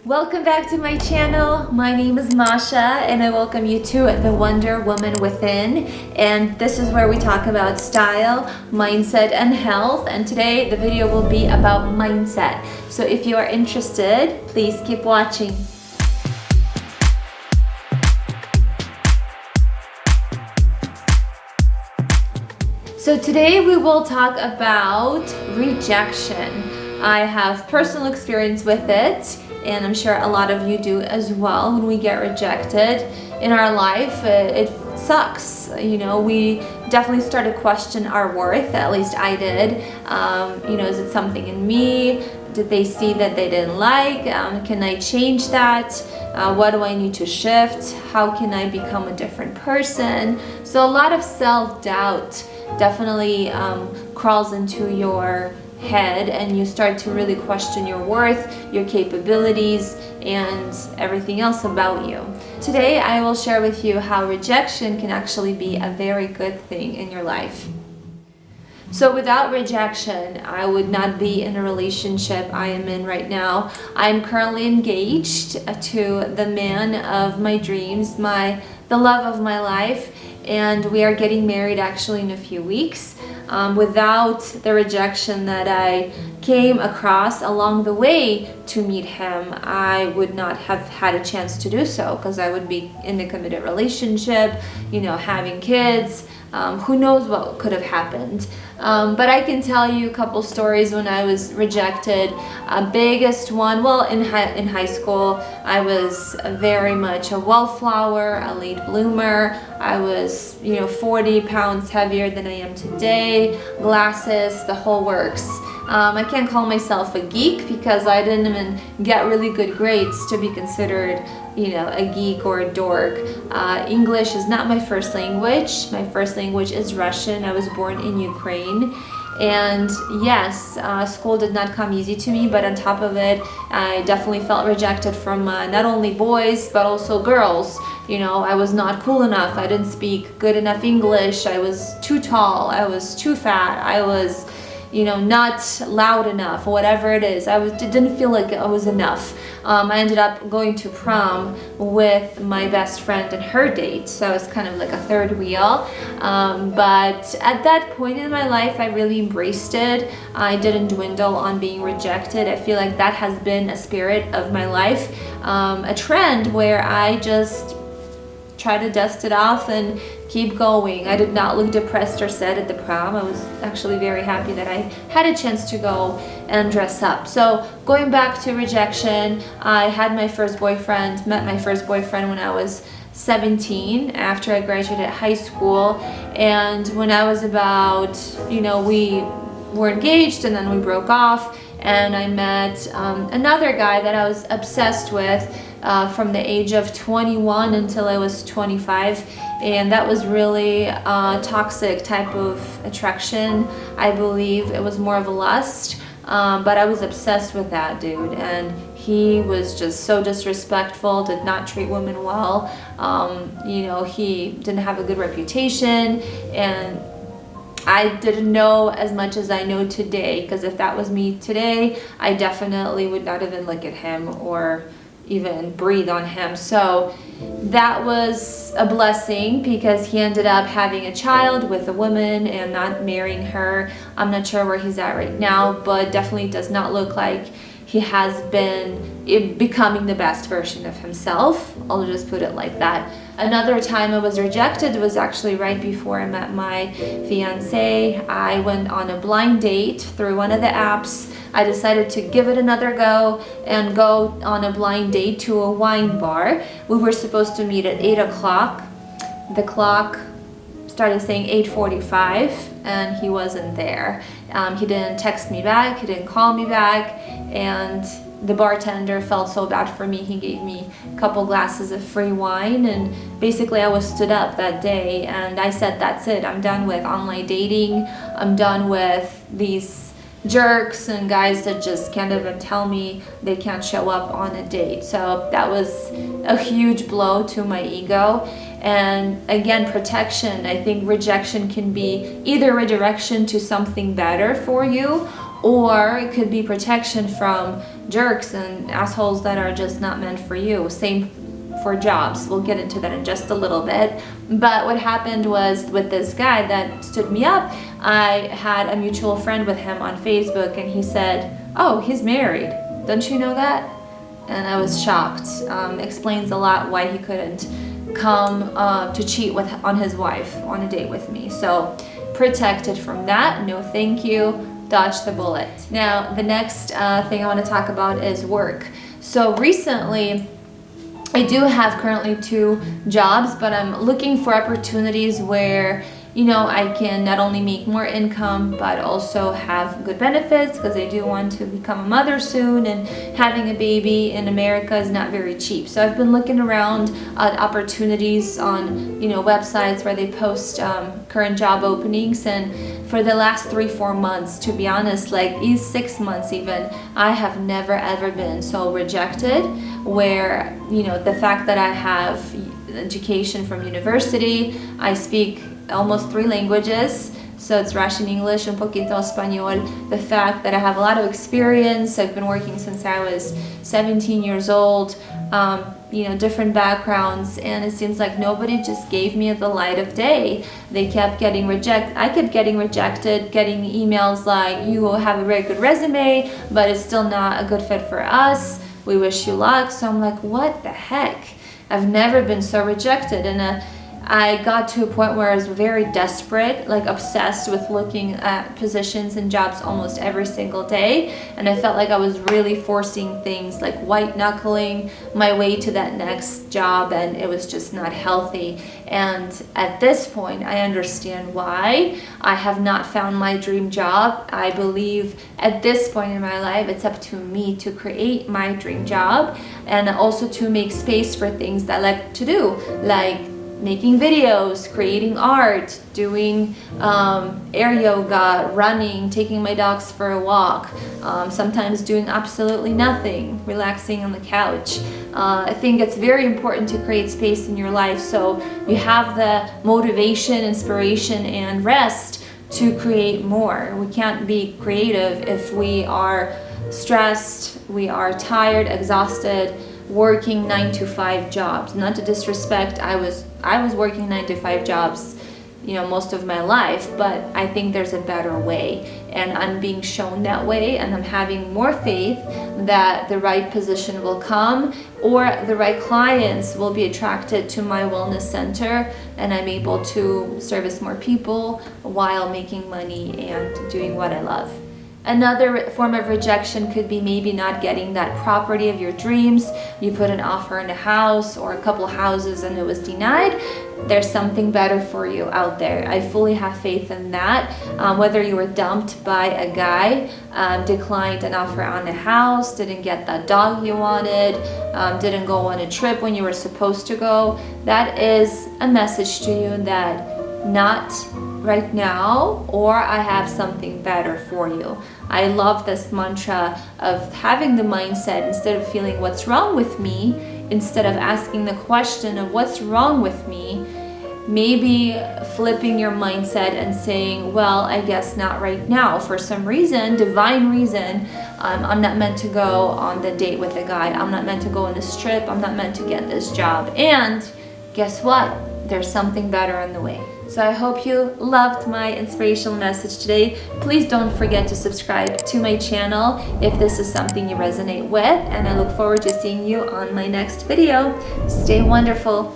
Welcome back to my channel. My name is Masha and I welcome you to the Wonder Woman Within. And this is where we talk about style, mindset, and health. And today the video will be about mindset. So if you are interested, please keep watching. So today we will talk about rejection. I have personal experience with it, and I'm sure a lot of you do as well. When we get rejected in our life, it sucks. You know, we definitely start to question our worth. At least I did. Is it something in me? Did they see that they didn't like? Can I change that? What do I need to shift? How can I become a different person? So a lot of self-doubt definitely crawls into your head, and you start to really question your worth, your capabilities, and everything else about you. Today I will share with you how rejection can actually be a very good thing in your life. So without rejection, I would not be in a relationship I am in right now. I'm currently engaged to the man of my dreams, the love of my life, and we are getting married actually in a few weeks. Without the rejection that I came across along the way to meet him, I would not have had a chance to do so, because I would be in a committed relationship, having kids. Who knows what could have happened. But I can tell you a couple stories when I was rejected. Biggest one, in high school, I was very much a wallflower, a late bloomer. I was, 40 pounds heavier than I am today, glasses, the whole works. I can't call myself a geek because I didn't even get really good grades to be considered, a geek or a dork. English is not my first language. My first language is Russian. I was born in Ukraine. And yes, school did not come easy to me, but on top of it, I definitely felt rejected from not only boys, but also girls. I was not cool enough. I didn't speak good enough English. I was too tall. I was too fat. I was not loud enough, whatever it is. It didn't feel like I was enough. I ended up going to prom with my best friend and her date, so it's kind of like a third wheel. But at that point in my life, I really embraced it. I didn't dwindle on being rejected. I feel like that has been a spirit of my life, a trend where I just try to dust it off and keep going. I did not look depressed or sad at the prom. I was actually very happy that I had a chance to go and dress up. So going back to rejection, I had met my first boyfriend when I was 17 after I graduated high school. And when I was about, we were engaged and then we broke off, and I met another guy that I was obsessed with from the age of 21 until I was 25, and that was really a toxic type of attraction. I believe it was more of a lust, but I was obsessed with that dude, and he was just so disrespectful, did not treat women well. He didn't have a good reputation, and I didn't know as much as I know today, because if that was me today, I definitely would not even look at him or even breathe on him. So that was a blessing, because he ended up having a child with a woman and not marrying her. I'm not sure where he's at right now, but definitely does not look like he has been becoming the best version of himself. I'll just put it like that. Another time I was rejected was actually right before I met my fiance. I went on a blind date through one of the apps. I decided to give it another go and go on a blind date to a wine bar. We were supposed to meet at 8 o'clock. The clock started saying 8:45 and he wasn't there. He didn't text me back, he didn't call me back, and the bartender felt so bad for me. He gave me a couple glasses of free wine, and basically I was stood up that day, and I said, that's it, I'm done with online dating. I'm done with these jerks and guys that just can't even tell me they can't show up on a date. So that was a huge blow to my ego. And again, protection. I think rejection can be either redirection to something better for you, or it could be protection from jerks and assholes that are just not meant for you. Same for jobs. We'll get into that in just a little bit. But what happened was, with this guy that stood me up, I had a mutual friend with him on Facebook, and he said, "Oh, he's married. Don't you know that?" And I was shocked. Explains a lot why he couldn't come to cheat on his wife on a date with me. So protected from that. No thank you. Dodge the bullet. Now, the next thing I want to talk about is work. So recently, I do have currently 2 jobs, but I'm looking for opportunities where, you know, I can not only make more income, but also have good benefits, because I do want to become a mother soon, and having a baby in America is not very cheap. So I've been looking around at opportunities on, you know, websites where they post current job openings, and for the last 3-4 months, to be honest, like these 6 months even, I have never ever been so rejected, where, you know, the fact that I have education from university, I speak almost 3 languages, so it's Russian, English, and poquito español. The fact that I have a lot of experience, I've been working since I was 17 years old, you know, different backgrounds, and it seems like nobody just gave me the light of day. They kept getting rejected. I kept getting rejected, getting emails like, "You have a very good resume, but it's still not a good fit for us. We wish you luck." So I'm like, what the heck? I've never been so rejected. And I got to a point where I was very desperate, like obsessed with looking at positions and jobs almost every single day. And I felt like I was really forcing things, like white knuckling my way to that next job, and it was just not healthy. And at this point, I understand why I have not found my dream job. I believe at this point in my life, it's up to me to create my dream job, and also to make space for things that I like to do, like making videos, creating art, doing air yoga, running, taking my dogs for a walk, sometimes doing absolutely nothing, relaxing on the couch. I think it's very important to create space in your life so you have the motivation, inspiration, and rest to create more. We can't be creative if we are stressed, we are tired, exhausted, working 9-to-5 jobs. Not to disrespect, I was working 9-to-5 jobs, you know, most of my life, but I think there's a better way, and I'm being shown that way, and I'm having more faith that the right position will come, or the right clients will be attracted to my wellness center, and I'm able to service more people while making money and doing what I love. Another form of rejection could be maybe not getting that property of your dreams. You put an offer in a house or a couple houses and it was denied. There's something better for you out there. I fully have faith in that. Whether you were dumped by a guy, declined an offer on a house, didn't get that dog you wanted, didn't go on a trip when you were supposed to go, that is a message to you that not right now, or I have something better for you. I love this mantra of having the mindset, instead of feeling what's wrong with me, instead of asking the question of what's wrong with me, maybe flipping your mindset and saying, well, I guess not right now. For some reason, divine reason, I'm not meant to go on the date with a guy. I'm not meant to go on this trip. I'm not meant to get this job. And guess what? There's something better on the way. So I hope you loved my inspirational message today. Please don't forget to subscribe to my channel if this is something you resonate with, and I look forward to seeing you on my next video. Stay wonderful.